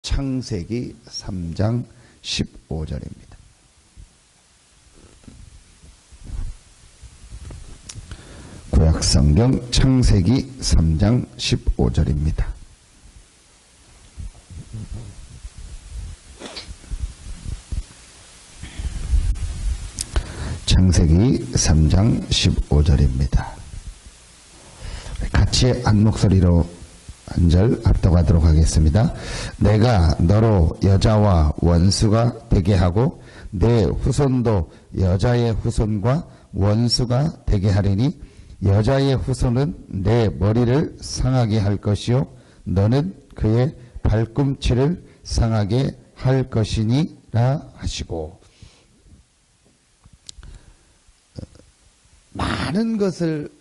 창세기 3장 15절입니다. 구약성경 창세기 3장 15절입니다. 창세기 3장 15절입니다. 같이 한 목소리로 한 절 합독하도록 하겠습니다. 내가 너로 여자와 원수가 되게 하고 내 후손도 여자의 후손과 원수가 되게 하리니 여자의 후손은 내 머리를 상하게 할 것이요 너는 그의 발꿈치를 상하게 할 것이니라 하시고, 많은 것을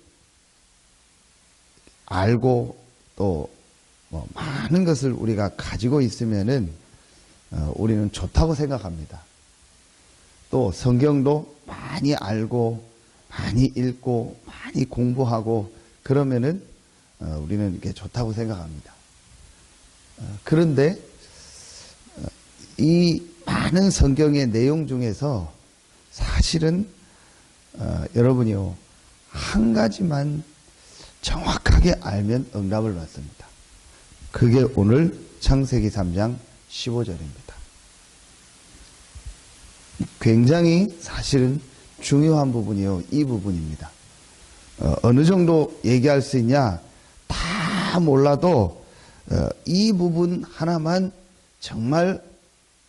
알고 또 많은 것을 우리가 가지고 있으면은 우리는 좋다고 생각합니다. 또 성경도 많이 알고 많이 읽고 많이 공부하고 그러면은 우리는 이게 좋다고 생각합니다. 그런데 이 많은 성경의 내용 중에서 사실은 여러분이요, 한 가지만 정확하게 알면 응답을 받습니다. 그게 오늘 창세기 3장 15절입니다. 굉장히 사실은 중요한 부분이요, 이 부분입니다. 어느 정도 얘기할 수 있냐? 다 몰라도 이 부분 하나만 정말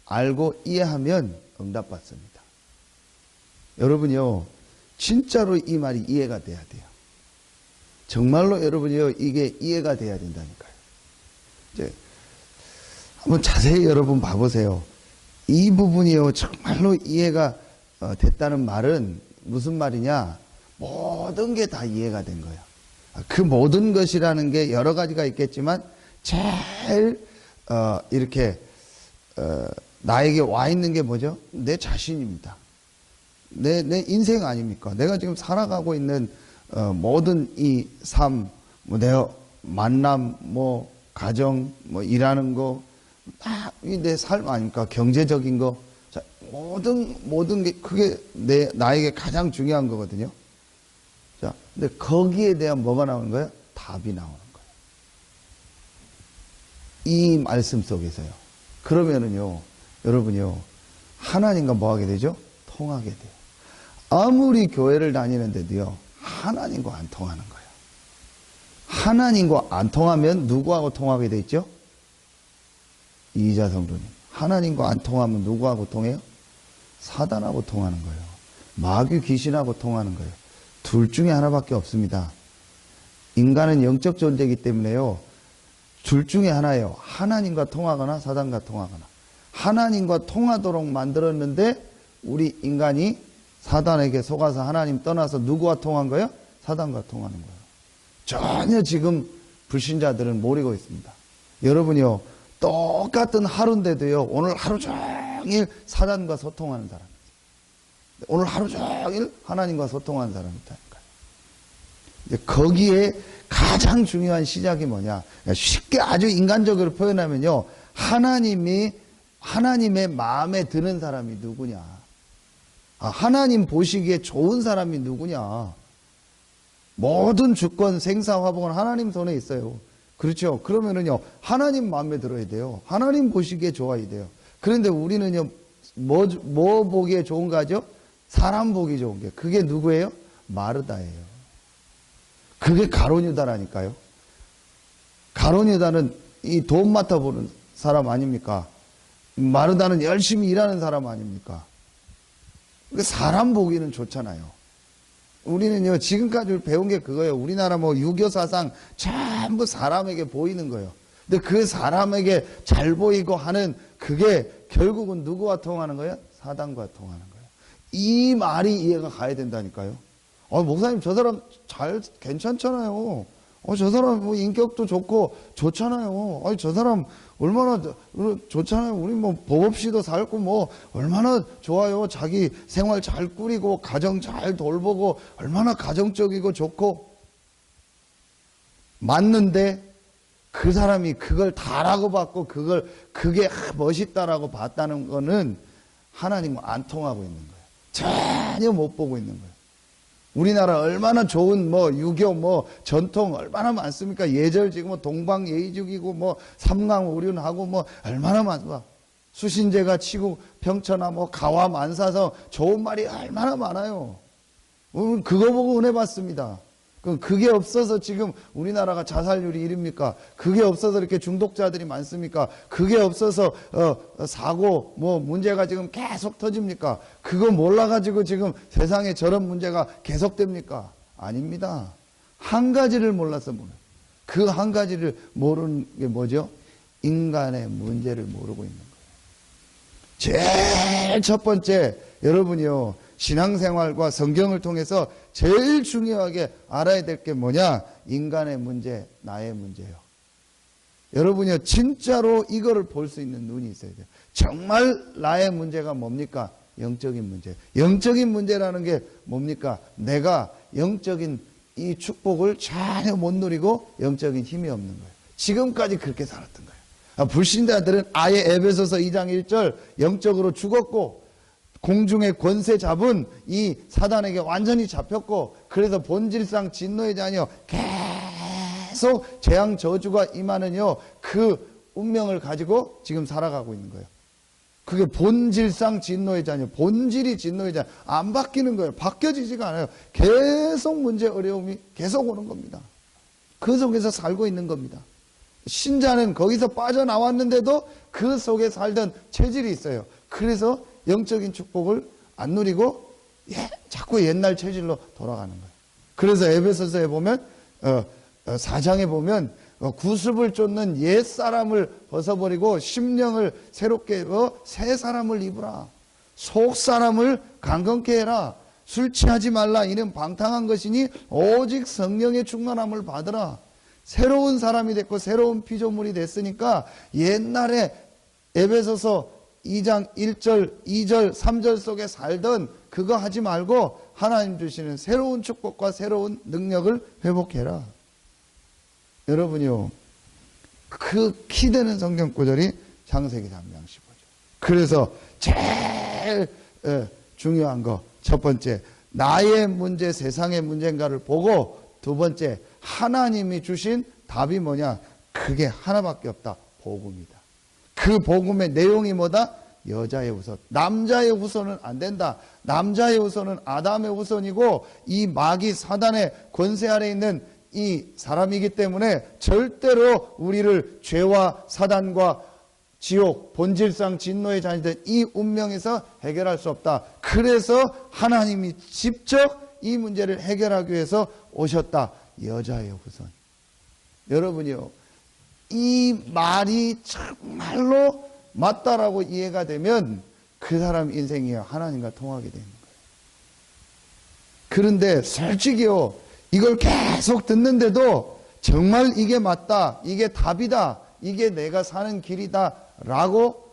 알고 이해하면 응답받습니다. 여러분이요, 진짜로 이 말이 이해가 돼야 돼요. 정말로 여러분이요, 이게 이해가 돼야 된다니까요. 이제 한번 자세히 여러분 봐보세요. 이 부분이요, 정말로 이해가 됐다는 말은 무슨 말이냐? 모든 게 다 이해가 된 거예요. 그 모든 것이라는 게 여러 가지가 있겠지만 제일 이렇게 나에게 와 있는 게 뭐죠? 내 자신입니다. 내 인생 아닙니까? 내가 지금 살아가고 있는 모든 이 삶, 내 만남, 가정, 일하는 거, 다 내 삶 아닙니까? 경제적인 거. 자, 모든 게, 그게 나에게 가장 중요한 거거든요. 자, 근데 거기에 대한 뭐가 나오는 거예요? 답이 나오는 거예요. 이 말씀 속에서요. 그러면은요, 여러분이요, 하나님과 뭐 하게 되죠? 통하게 돼요. 아무리 교회를 다니는데도요, 하나님과 안 통하는 거예요. 하나님과 안 통하면 누구하고 통하게 돼 있죠? 이자 성도님. 하나님과 안 통하면 누구하고 통해요? 사단하고 통하는 거예요. 마귀 귀신하고 통하는 거예요. 둘 중에 하나밖에 없습니다. 인간은 영적 존재이기 때문에요, 둘 중에 하나예요. 하나님과 통하거나 사단과 통하거나. 하나님과 통하도록 만들었는데 우리 인간이 사단에게 속아서 하나님 떠나서 누구와 통한 거예요? 사단과 통하는 거예요. 전혀 지금 불신자들은 모르고 있습니다. 여러분이요, 똑같은 하루인데도요, 오늘 하루 종일 사단과 소통하는 사람입니다. 오늘 하루 종일 하나님과 소통하는 사람이니까요. 거기에 가장 중요한 시작이 뭐냐? 쉽게 아주 인간적으로 표현하면요, 하나님의 마음에 드는 사람이 누구냐? 하나님 보시기에 좋은 사람이 누구냐? 모든 주권, 생사, 화복은 하나님 손에 있어요. 그렇죠? 그러면은요, 하나님 마음에 들어야 돼요. 하나님 보시기에 좋아야 돼요. 그런데 우리는요, 뭐 보기에 좋은가죠? 사람 보기 좋은 게. 그게 누구예요? 마르다예요. 그게 가룟 유다라니까요. 가룟 유다는 이 돈 맡아보는 사람 아닙니까? 마르다는 열심히 일하는 사람 아닙니까? 사람 보기는 좋잖아요. 우리는요, 지금까지 배운 게 그거예요. 우리나라 유교 사상 전부 사람에게 보이는 거예요. 근데 그 사람에게 잘 보이고 하는 그게 결국은 누구와 통하는 거예요? 사단과 통하는 거예요. 이 말이 이해가 가야 된다니까요. 목사님, 저 사람 괜찮잖아요. 저 사람 인격도 좋고 좋잖아요. 저 사람 얼마나 좋잖아요. 우리 법 없이도 살고 얼마나 좋아요. 자기 생활 잘 꾸리고 가정 잘 돌보고 얼마나 가정적이고 좋고. 맞는데 그 사람이 그걸 다라고 받고 그게 멋있다라고 봤다는 거는 하나님과 안 통하고 있는 거예요. 전혀 못 보고 있는 거예요. 우리나라 얼마나 좋은 유교 전통 얼마나 많습니까? 예절 지금 동방예의지기고 삼강오륜하고 얼마나 많아. 수신제가 치고 평천하 가와 만사서 좋은 말이 얼마나 많아요. 그거 보고 은혜 받습니다. 그게 없어서 지금 우리나라가 자살률이 이릅니까? 그게 없어서 이렇게 중독자들이 많습니까? 그게 없어서 사고 문제가 지금 계속 터집니까? 그거 몰라가지고 지금 세상에 저런 문제가 계속됩니까? 아닙니다. 한 가지를 몰라서 모르는, 그 한 가지를 모르는 게 뭐죠? 인간의 문제를 모르고 있는 거예요. 제일 첫 번째, 여러분이요, 신앙생활과 성경을 통해서 제일 중요하게 알아야 될 게 뭐냐? 인간의 문제, 나의 문제예요. 여러분이요, 진짜로 이거를 볼 수 있는 눈이 있어야 돼요. 정말 나의 문제가 뭡니까? 영적인 문제. 영적인 문제라는 게 뭡니까? 내가 영적인 이 축복을 전혀 못 누리고 영적인 힘이 없는 거예요. 지금까지 그렇게 살았던 거예요. 불신자들은 아예 에베소서 2장 1절 영적으로 죽었고 공중의 권세 잡은 이 사단에게 완전히 잡혔고, 그래서 본질상 진노의 자녀, 계속 재앙 저주가 임하는요, 그 운명을 가지고 지금 살아가고 있는 거예요. 그게 본질상 진노의 자녀, 본질이 진노의 자녀, 안 바뀌는 거예요. 바뀌어지지가 않아요. 계속 문제, 어려움이 계속 오는 겁니다. 그 속에서 살고 있는 겁니다. 신자는 거기서 빠져나왔는데도 그 속에 살던 체질이 있어요. 그래서 영적인 축복을 안 누리고 자꾸 옛날 체질로 돌아가는 거예요. 그래서 에베소서에 보면 4장에 보면 구습을 쫓는 옛 사람을 벗어버리고 심령을 새롭게 새 사람을 입으라. 속 사람을 강건케 해라. 술 취하지 말라. 이는 방탕한 것이니 오직 성령의 충만함을 받으라. 새로운 사람이 됐고 새로운 피조물이 됐으니까 옛날에 에베소서 2장 1절, 2절, 3절 속에 살던 그거 하지 말고 하나님 주시는 새로운 축복과 새로운 능력을 회복해라. 여러분이요, 그 키되는 성경 구절이 창세기 3장 15절. 그래서 제일 중요한 거, 첫 번째, 나의 문제, 세상의 문제인가를 보고, 두 번째, 하나님이 주신 답이 뭐냐? 그게 하나밖에 없다. 복음이다. 그 복음의 내용이 뭐다? 여자의 후손. 남자의 후손은 안 된다. 남자의 후손은 아담의 후손이고 이 마귀 사단의 권세 아래 있는 이 사람이기 때문에 절대로 우리를 죄와 사단과 지옥, 본질상 진노의 자녀된 이 운명에서 해결할 수 없다. 그래서 하나님이 직접 이 문제를 해결하기 위해서 오셨다. 여자의 후손. 여러분이요, 이 말이 정말로 맞다라고 이해가 되면 그 사람 인생이 하나님과 통하게 되는 거예요. 그런데 솔직히요, 이걸 계속 듣는데도 정말 이게 맞다, 이게 답이다, 이게 내가 사는 길이다 라고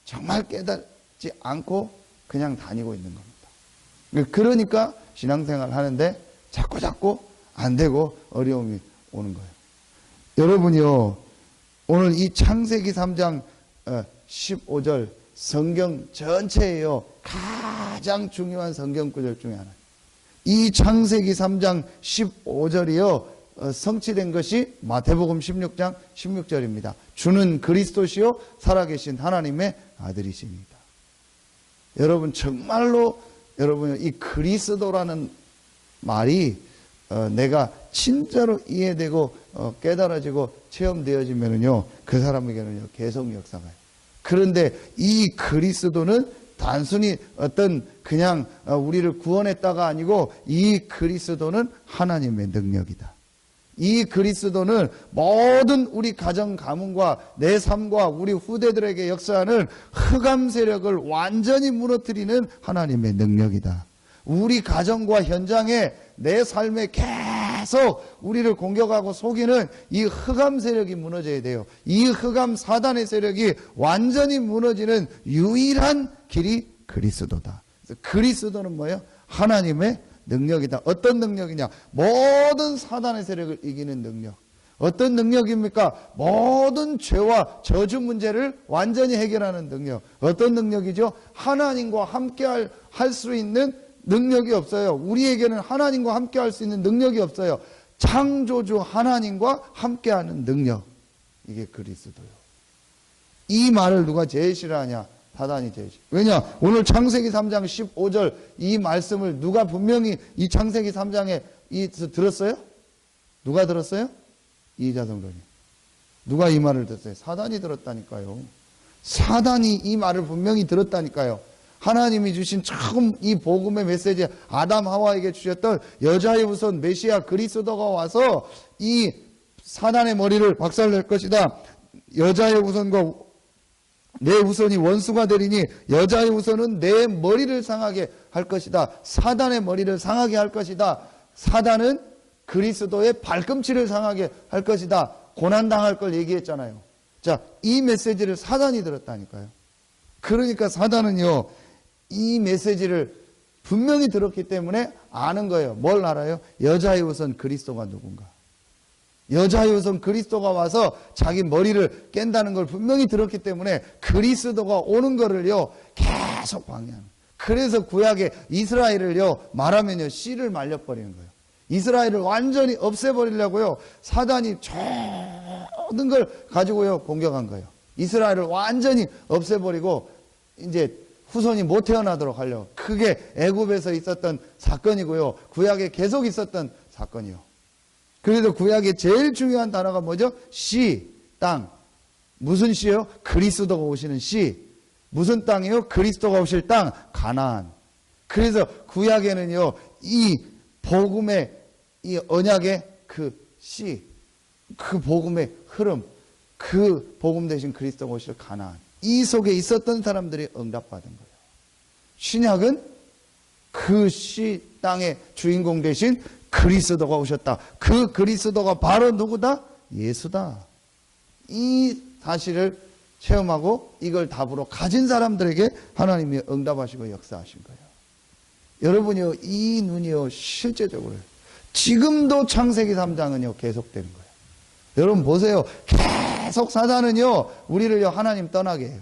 정말 깨닫지 않고 그냥 다니고 있는 겁니다. 그러니까 신앙생활 하는데 자꾸 안 되고 어려움이 오는 거예요. 여러분이요, 오늘 이 창세기 3장 15절 성경 전체에요, 가장 중요한 성경 구절 중에 하나. 이 창세기 3장 15절이요 성취된 것이 마태복음 16장 16절입니다. 주는 그리스도시요 살아계신 하나님의 아들이십니다. 여러분, 정말로 여러분, 이 그리스도라는 말이 내가 진짜로 이해되고 깨달아지고 체험되어지면은요, 그 사람에게는요 계속 역사가요. 그런데 이 그리스도는 단순히 어떤 그냥 우리를 구원했다가 아니고 이 그리스도는 하나님의 능력이다. 이 그리스도는 모든 우리 가정 가문과 내 삶과 우리 후대들에게 역사하는 흑암 세력을 완전히 무너뜨리는 하나님의 능력이다. 우리 가정과 현장에 내 삶에 계속 우리를 공격하고 속이는 이 흑암 세력이 무너져야 돼요. 이 흑암 사단의 세력이 완전히 무너지는 유일한 길이 그리스도다. 그리스도는 뭐예요? 하나님의 능력이다. 어떤 능력이냐? 모든 사단의 세력을 이기는 능력. 어떤 능력입니까? 모든 죄와 저주 문제를 완전히 해결하는 능력. 어떤 능력이죠? 하나님과 함께 할 수 있는 능력이 없어요. 우리에게는 하나님과 함께 할 수 있는 능력이 없어요. 창조주 하나님과 함께하는 능력. 이게 그리스도요. 이 말을 누가 제일 싫어하냐? 사단이 제일 싫어. 왜냐? 오늘 창세기 3장 15절 이 말씀을 누가 분명히 이 창세기 3장에 들었어요? 누가 들었어요? 이자성론이. 누가 이 말을 들었어요? 사단이 들었다니까요. 사단이 이 말을 분명히 들었다니까요. 하나님이 주신 처음 이 복음의 메시지, 아담 하와에게 주셨던 여자의 후손 메시아 그리스도가 와서 이 사단의 머리를 박살낼 것이다. 여자의 후손과 내 후손이 원수가 되리니 여자의 후손은 내 머리를 상하게 할 것이다. 사단의 머리를 상하게 할 것이다. 사단은 그리스도의 발꿈치를 상하게 할 것이다. 고난당할 걸 얘기했잖아요. 자, 이 메시지를 사단이 들었다니까요. 그러니까 사단은요, 이 메시지를 분명히 들었기 때문에 아는 거예요. 뭘 알아요? 여자의 후손 그리스도가 누군가. 여자의 후손 그리스도가 와서 자기 머리를 깬다는 걸 분명히 들었기 때문에 그리스도가 오는 거를요, 계속 방해하는 거예요. 그래서 구약의 이스라엘을요, 말하면요, 씨를 말려버리는 거예요. 이스라엘을 완전히 없애버리려고요, 사단이 모든 걸 가지고요, 공격한 거예요. 이스라엘을 완전히 없애버리고, 이제 후손이 못 태어나도록 하려고. 그게 애굽에서 있었던 사건이고요, 구약에 계속 있었던 사건이요. 그래서 구약의 제일 중요한 단어가 뭐죠? 씨, 땅. 무슨 씨요? 그리스도가 오시는 씨. 무슨 땅이요? 그리스도가 오실 땅, 가나안. 그래서 구약에는요, 이 복음의 이 언약의 그 씨, 그 복음의 흐름, 그 복음 대신 그리스도가 오실 가나안, 이 속에 있었던 사람들이 응답받은 거예요. 신약은 그 씨 땅의 주인공 대신 그리스도가 오셨다. 그 그리스도가 바로 누구다? 예수다. 이 사실을 체험하고 이걸 답으로 가진 사람들에게 하나님이 응답하시고 역사하신 거예요. 여러분이요, 이 눈이요, 실제적으로 지금도 창세기 3장은요, 계속되는 거예요. 여러분 보세요. 계속 사단은요, 우리를요, 하나님 떠나게 해요.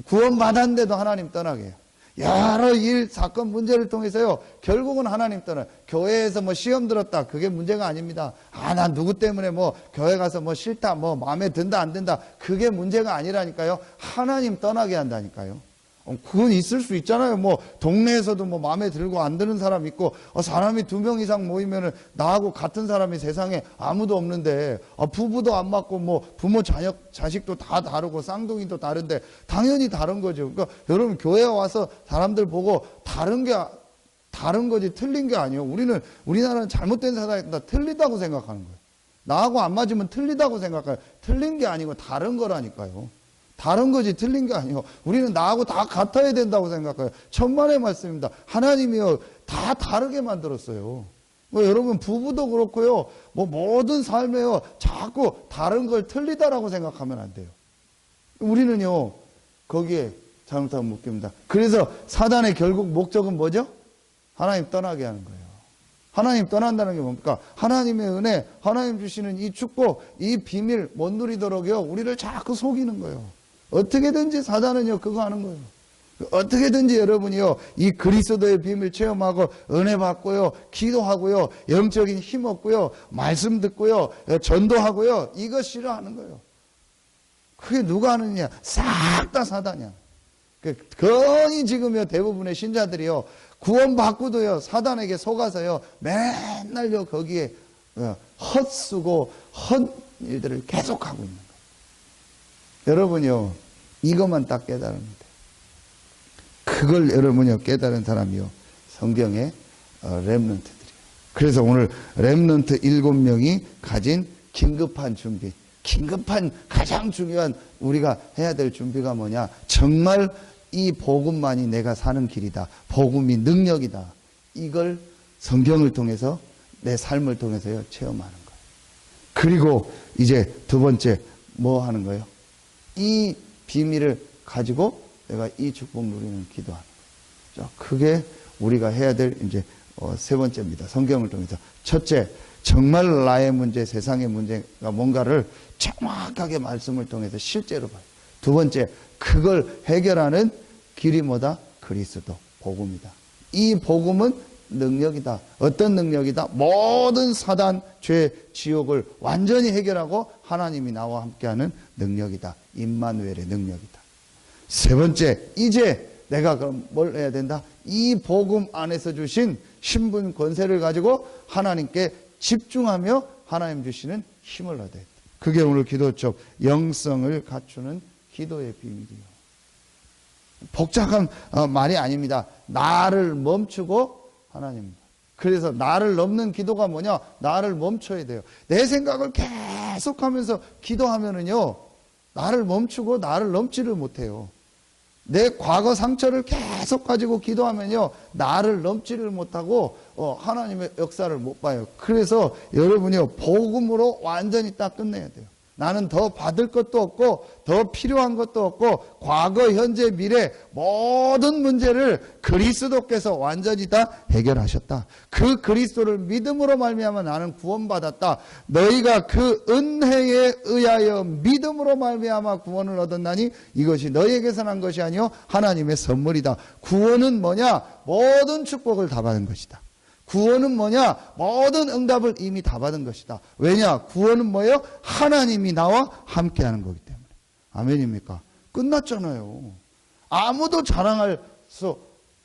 구원받았는데도 하나님 떠나게 해요. 여러 일, 사건, 문제를 통해서요, 결국은 하나님 떠나요. 교회에서 뭐 시험 들었다, 그게 문제가 아닙니다. 난 누구 때문에 뭐 교회 가서 뭐 싫다, 뭐 마음에 든다, 안 든다, 그게 문제가 아니라니까요. 하나님 떠나게 한다니까요. 그건 있을 수 있잖아요. 뭐 동네에서도 뭐 마음에 들고 안 드는 사람 있고, 사람이 2명 이상 모이면은 나하고 같은 사람이 세상에 아무도 없는데, 부부도 안 맞고 뭐 부모 자식도 다 다르고 쌍둥이도 다른데 당연히 다른 거죠. 그러니까 여러분 교회에 와서 사람들 보고 다른 거지 틀린 게 아니에요. 우리나라는 잘못된 사람이 다 틀리다고 생각하는 거예요. 나하고 안 맞으면 틀리다고 생각해요. 틀린 게 아니고 다른 거라니까요. 다른 거지 틀린 게 아니에요. 우리는 나하고 다 같아야 된다고 생각해요. 천만의 말씀입니다. 하나님이요, 다 다르게 만들었어요. 뭐 여러분 부부도 그렇고요, 뭐 모든 삶에요, 자꾸 다른 걸 틀리다라고 생각하면 안 돼요. 우리는요, 거기에 잘못하면 묶입니다. 그래서 사단의 결국 목적은 뭐죠? 하나님 떠나게 하는 거예요. 하나님 떠난다는 게 뭡니까? 하나님의 은혜, 하나님 주시는 이 축복, 이 비밀 못 누리도록요, 우리를 자꾸 속이는 거예요. 어떻게든지 사단은요, 그거 하는 거예요. 어떻게든지 여러분이요, 이 그리스도의 비밀 체험하고 은혜 받고요, 기도하고요, 영적인 힘 얻고요, 말씀 듣고요, 전도하고요, 이거 싫어하는 거예요. 그게 누가 하느냐? 싹 다 사단이야. 거의 지금요, 대부분의 신자들이요, 구원받고도요, 사단에게 속아서요, 맨날요, 거기에 헛쓰고 헛 일들을 계속하고 있는 거예요. 여러분요, 이것만 딱 깨달으면 돼요. 그걸 여러분요, 깨달은 사람이요, 성경의 렘넌트들이에요. 그래서 오늘 렘넌트 7명이 가진 긴급한 준비, 긴급한 가장 중요한 우리가 해야 될 준비가 뭐냐? 정말 이 복음만이 내가 사는 길이다. 복음이 능력이다. 이걸 성경을 통해서, 내 삶을 통해서요, 체험하는 거예요. 그리고 이제 두 번째 뭐 하는 거예요? 이 비밀을 가지고 내가 이 축복 누리는 기도하는 거예요. 그게 우리가 해야 될 이제 세 번째입니다. 성경을 통해서. 첫째, 정말 나의 문제, 세상의 문제가 뭔가를 정확하게 말씀을 통해서 실제로 봐요. 두 번째, 그걸 해결하는 길이 뭐다? 그리스도, 복음이다. 이 복음은 능력이다. 어떤 능력이다? 모든 사단, 죄, 지옥을 완전히 해결하고 하나님이 나와 함께하는 능력이다. 임마누엘의 능력이다. 세 번째, 이제 내가 그럼 뭘 해야 된다? 이 복음 안에서 주신 신분 권세를 가지고 하나님께 집중하며 하나님 주시는 힘을 얻어야 돼. 그게 오늘 기도촉 영성을 갖추는 기도의 비밀이에요. 복잡한 말이 아닙니다. 나를 멈추고 하나님. 그래서 나를 넘는 기도가 뭐냐? 나를 멈춰야 돼요. 내 생각을 계속하면서 기도하면은요, 나를 멈추고 나를 넘지를 못해요. 내 과거 상처를 계속 가지고 기도하면요, 나를 넘지를 못하고 하나님의 역사를 못 봐요. 그래서 여러분이요, 복음으로 완전히 딱 끝내야 돼요. 나는 더 받을 것도 없고 더 필요한 것도 없고 과거, 현재, 미래 모든 문제를 그리스도께서 완전히 다 해결하셨다. 그 그리스도를 믿음으로 말미암아 나는 구원받았다. 너희가 그 은혜에 의하여 믿음으로 말미암아 구원을 얻었나니 이것이 너희에게서 난 것이 아니요 하나님의 선물이다. 구원은 뭐냐? 모든 축복을 다 받은 것이다. 구원은 뭐냐? 모든 응답을 이미 다 받은 것이다. 왜냐? 구원은 뭐예요? 하나님이 나와 함께하는 거기 때문에. 아멘입니까? 끝났잖아요. 아무도 자랑할 수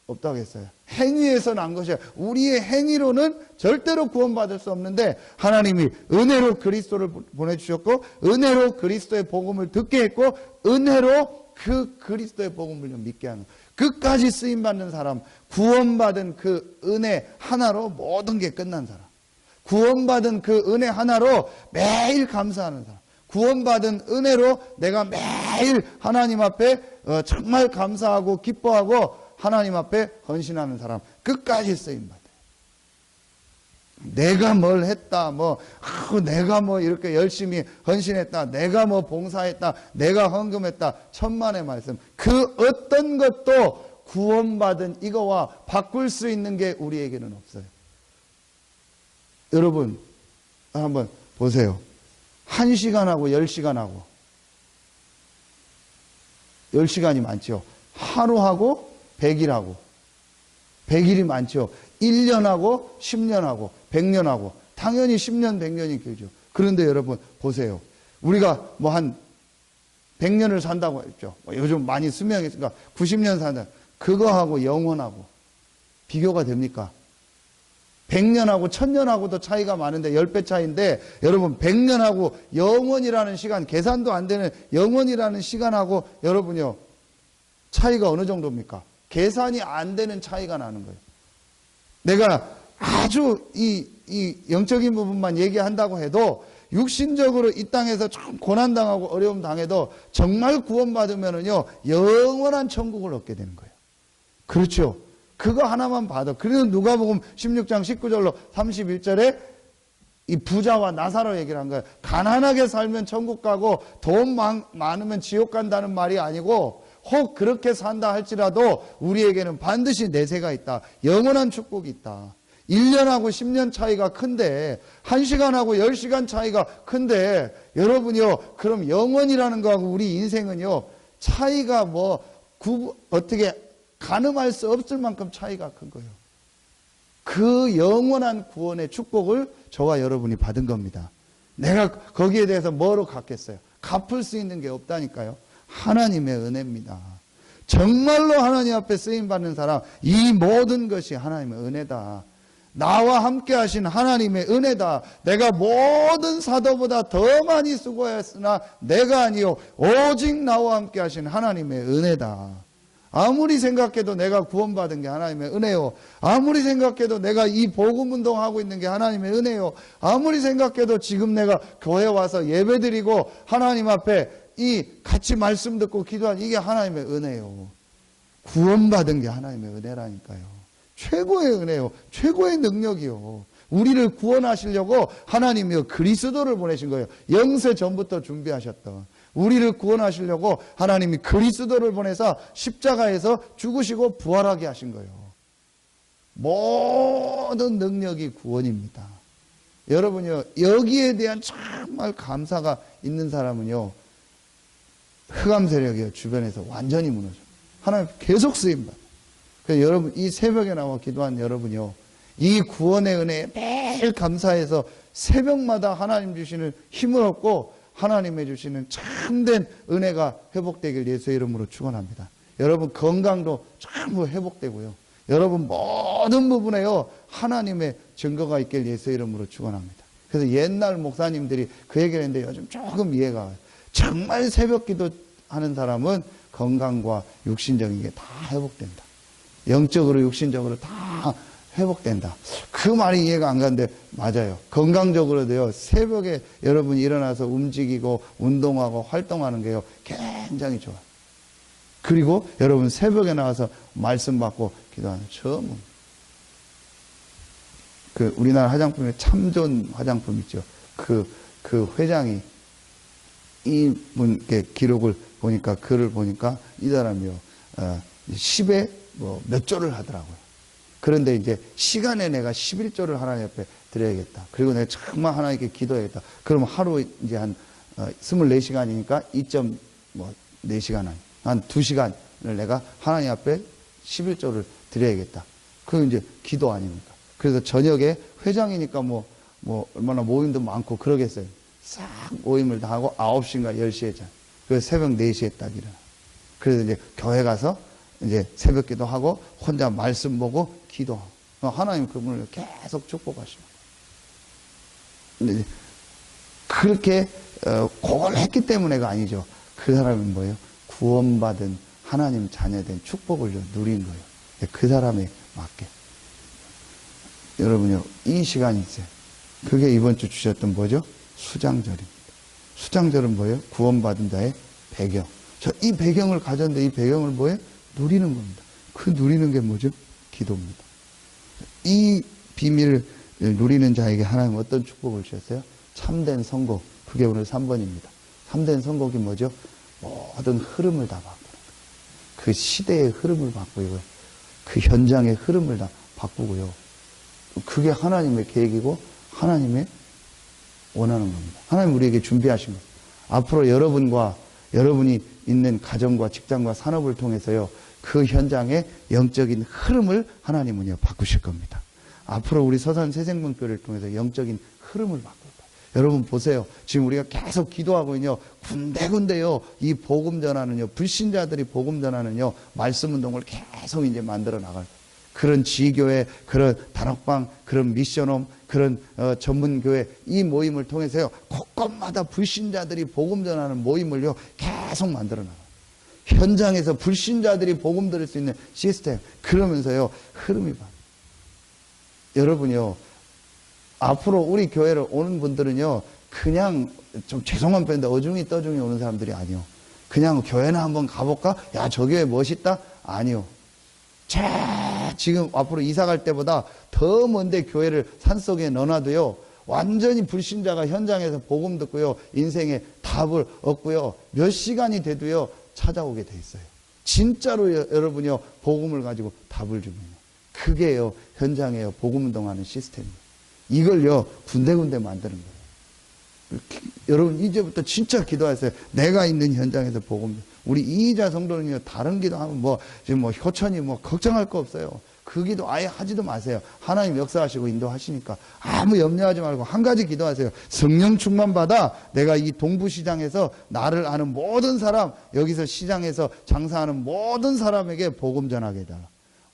없다고 했어요. 행위에서 난 것이야. 우리의 행위로는 절대로 구원받을 수 없는데 하나님이 은혜로 그리스도를 보내주셨고 은혜로 그리스도의 복음을 듣게 했고 은혜로 그 그리스도의 복음을 믿게 하는 끝까지 쓰임받는 사람, 구원받은 그 은혜 하나로 모든 게 끝난 사람, 구원받은 그 은혜 하나로 매일 감사하는 사람, 구원받은 은혜로 내가 매일 하나님 앞에 정말 감사하고 기뻐하고 하나님 앞에 헌신하는 사람, 끝까지 쓰임받아요. 내가 뭘 했다, 내가 이렇게 열심히 헌신했다, 내가 봉사했다, 내가 헌금했다, 천만의 말씀. 그 어떤 것도 구원받은 이거와 바꿀 수 있는 게 우리에게는 없어요. 여러분, 한번 보세요. 1시간하고 10시간하고 10시간이 많죠. 하루하고 100일하고 100일이 많죠. 1년하고 10년하고 100년하고 당연히 10년 100년이 길죠. 그런데 여러분 보세요. 우리가 한 100년을 산다고 했죠. 요즘 많이 수명이 있으니까 90년 산다. 그거하고 영원하고 비교가 됩니까? 100년하고 1000년하고도 차이가 많은데 10배 차이인데 여러분 100년하고 영원이라는 시간, 계산도 안 되는 영원이라는 시간하고 여러분요 차이가 어느 정도입니까? 계산이 안 되는 차이가 나는 거예요. 내가 아주 이 영적인 부분만 얘기한다고 해도 육신적으로 이 땅에서 좀 고난당하고 어려움 당해도 정말 구원받으면은요 영원한 천국을 얻게 되는 거예요. 그렇죠? 그거 하나만 봐도. 그래서 누가복음 16장 19절로 31절에 이 부자와 나사로 얘기를 한 거예요. 가난하게 살면 천국 가고 돈 많으면 지옥 간다는 말이 아니고 혹 그렇게 산다 할지라도 우리에게는 반드시 내세가 있다. 영원한 축복이 있다. 1년하고 10년 차이가 큰데 1시간하고 10시간 차이가 큰데 여러분요 그럼 영원이라는 거하고 우리 인생은요 차이가 어떻게 가늠할 수 없을 만큼 차이가 큰 거예요. 그 영원한 구원의 축복을 저와 여러분이 받은 겁니다. 내가 거기에 대해서 뭐로 갚겠어요? 갚을 수 있는 게 없다니까요. 하나님의 은혜입니다. 정말로 하나님 앞에 쓰임받는 사람, 이 모든 것이 하나님의 은혜다. 나와 함께 하신 하나님의 은혜다. 내가 모든 사도보다 더 많이 수고했으나 내가 아니요 오직 나와 함께 하신 하나님의 은혜다. 아무리 생각해도 내가 구원받은 게 하나님의 은혜요. 아무리 생각해도 내가 이 복음운동하고 있는 게 하나님의 은혜요. 아무리 생각해도 지금 내가 교회 와서 예배드리고 하나님 앞에 같이 말씀 듣고 기도하는 이게 하나님의 은혜요. 구원받은 게 하나님의 은혜라니까요. 최고의 은혜요. 최고의 능력이요. 우리를 구원하시려고 하나님이요 그리스도를 보내신 거예요. 영세 전부터 준비하셨던. 우리를 구원하시려고 하나님이 그리스도를 보내서 십자가에서 죽으시고 부활하게 하신 거예요. 모든 능력이 구원입니다. 여러분요, 여기에 대한 정말 감사가 있는 사람은요, 흑암 세력이요, 주변에서 완전히 무너져. 하나님 계속 쓰임받아. 그래서 여러분, 이 새벽에 나와 기도한 여러분이요, 이 구원의 은혜에 매일 감사해서 새벽마다 하나님 주시는 힘을 얻고 하나님의 주시는 참된 은혜가 회복되길 예수의 이름으로 축원합니다. 여러분 건강도 전부 회복되고요. 여러분 모든 부분에요 하나님의 증거가 있길 예수의 이름으로 축원합니다. 그래서 옛날 목사님들이 그 얘기를 했는데 요즘 조금 이해가 가요. 정말 새벽 기도하는 사람은 건강과 육신적인 게 다 회복된다. 영적으로 육신적으로 다 회복된다. 그 말이 이해가 안 가는데 맞아요. 건강적으로도요. 새벽에 여러분이 일어나서 움직이고 운동하고 활동하는 게요. 굉장히 좋아요. 그리고 여러분 새벽에 나와서 말씀 받고 기도하는 처음. 그 우리나라 화장품에 참 좋은 화장품 있죠. 그 회장이 이분께 기록을 보니까 글을 보니까 이 사람이요. 10에 뭐 몇 조를 하더라고요. 그런데 이제 시간에 내가 11조를 하나님 앞에 드려야겠다. 그리고 내가 정말 하나님께 기도해야겠다. 그러면 하루 이제 한 24시간이니까 2.4시간 한 2시간을 내가 하나님 앞에 11조를 드려야겠다. 그게 이제 기도 아닙니까? 그래서 저녁에 회장이니까 뭐 얼마나 모임도 많고 그러겠어요. 싹 모임을 다 하고 9시인가 10시에 자. 그래서 새벽 4시에 딱 일어나. 그래서 이제 교회 가서 이제 새벽 기도하고 혼자 말씀 보고 기도하고 하나님 그분을 계속 축복하십니다. 근데 그렇게 그걸 했기 때문에가 아니죠. 그 사람은 뭐예요? 구원받은 하나님 자녀된 축복을 누린 거예요. 그 사람에 맞게. 여러분요, 이 시간이 있어요. 그게 이번 주 주셨던 뭐죠? 수장절입니다. 수장절은 뭐예요? 구원받은 자의 배경. 이 배경을 가졌는데 이 배경을 뭐예요? 누리는 겁니다. 그 누리는 게 뭐죠? 기도입니다. 이 비밀을 누리는 자에게 하나님 어떤 축복을 주셨어요? 참된 선곡. 그게 오늘 3번입니다. 참된 선곡이 뭐죠? 모든 흐름을 다 바꾸는 거예요. 그 시대의 흐름을 바꾸고요. 그 현장의 흐름을 다 바꾸고요. 그게 하나님의 계획이고 하나님의 원하는 겁니다. 하나님 우리에게 준비하신 겁니다. 앞으로 여러분이 있는 가정과 직장과 산업을 통해서요. 그 현장의 영적인 흐름을 하나님은요. 바꾸실 겁니다. 앞으로 우리 서산 새생명교회를 통해서 영적인 흐름을 바꿀 거예요. 여러분 보세요. 지금 우리가 계속 기도하고요. 군데군데요. 이 복음 전하는요. 불신자들이 복음 전하는요. 말씀 운동을 계속 이제 만들어 나갈 거예요. 그런 지교회, 그런 단학방, 그런 미션홈, 그런 전문교회 이 모임을 통해서요. 곳곳마다 불신자들이 복음 전하는 모임을요. 계속 만들어 나가요. 현장에서 불신자들이 복음 들을 수 있는 시스템. 그러면서요. 흐름이 봐. 여러분요. 앞으로 우리 교회를 오는 분들은요. 그냥 좀 죄송한 편인데 어중이 떠중이 오는 사람들이 아니요. 그냥 교회나 한번 가볼까? 야, 저 교회 멋있다? 아니요. 지금 앞으로 이사 갈 때보다 더 먼데 교회를 산속에 넣어놔도요. 완전히 불신자가 현장에서 복음 듣고요. 인생의 답을 얻고요. 몇 시간이 돼도요. 찾아오게 돼 있어요. 진짜로 여러분이요. 복음을 가지고 답을 주면요. 그게요. 현장에요. 복음 운동하는 시스템이에요. 이걸요. 군데군데 만드는 거예요. 여러분 이제부터 진짜 기도하세요. 내가 있는 현장에서 복음. 우리 이희자 성도는요. 다른 기도하면 지금 효천이 걱정할 거 없어요. 그 기도 아예 하지도 마세요. 하나님 역사하시고 인도하시니까 아무 염려하지 말고 한 가지 기도하세요. 성령 충만 받아 내가 이 동부시장에서 나를 아는 모든 사람, 여기서 시장에서 장사하는 모든 사람에게 복음 전하게 해달라.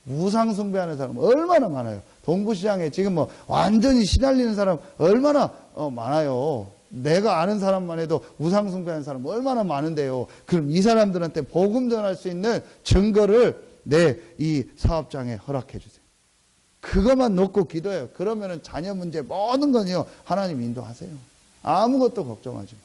우상 숭배하는 사람 얼마나 많아요. 동부시장에 지금 완전히 시달리는 사람 얼마나 많아요. 내가 아는 사람만 해도 우상 숭배하는 사람 얼마나 많은데요. 그럼 이 사람들한테 복음 전할 수 있는 증거를 내 이 사업장에 허락해 주세요. 그것만 놓고 기도해요. 그러면은 자녀 문제 모든 건요. 하나님 인도하세요. 아무것도 걱정하지 마.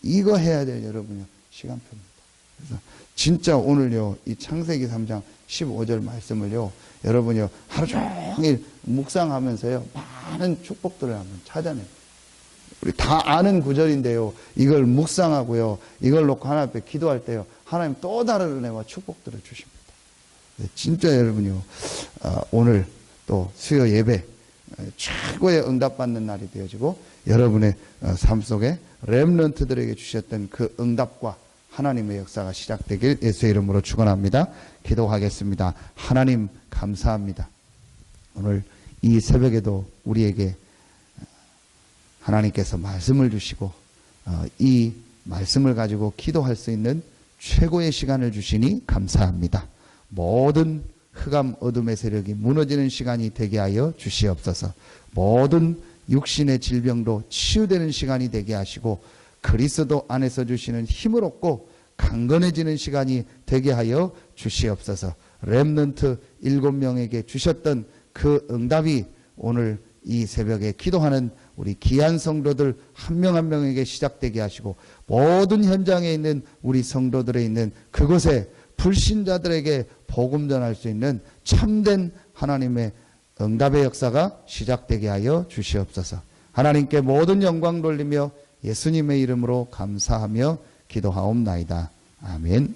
이거 해야 돼요, 여러분요. 시간표입니다. 그래서 진짜 오늘요. 이 창세기 3장 15절 말씀을요. 여러분요. 하루 종일 묵상하면서요. 많은 축복들을 한번 찾아내요. 우리 다 아는 구절인데요. 이걸 묵상하고요. 이걸 놓고 하나님 앞에 기도할 때요. 하나님 또 다른 은혜와 축복들을 주십니다. 진짜 여러분요. 오늘 또 수요 예배 최고의 응답받는 날이 되어지고 여러분의 삶 속에 렘넌트들에게 주셨던 그 응답과 하나님의 역사가 시작되길 예수의 이름으로 축원합니다. 기도하겠습니다. 하나님 감사합니다. 오늘 이 새벽에도 우리에게 하나님께서 말씀을 주시고 이 말씀을 가지고 기도할 수 있는 최고의 시간을 주시니 감사합니다. 모든 흑암 어둠의 세력이 무너지는 시간이 되게 하여 주시옵소서. 모든 육신의 질병도 치유되는 시간이 되게 하시고 그리스도 안에서 주시는 힘을 얻고 강건해지는 시간이 되게 하여 주시옵소서. 렘넌트 7명에게 주셨던 그 응답이 오늘 이 새벽에 기도하는 우리 귀한 성도들 한 명 한 명에게 시작되게 하시고 모든 현장에 있는 우리 성도들에 있는 그곳에 불신자들에게 복음 전할 수 있는 참된 하나님의 응답의 역사가 시작되게 하여 주시옵소서. 하나님께 모든 영광 돌리며 예수님의 이름으로 감사하며 기도하옵나이다. 아멘.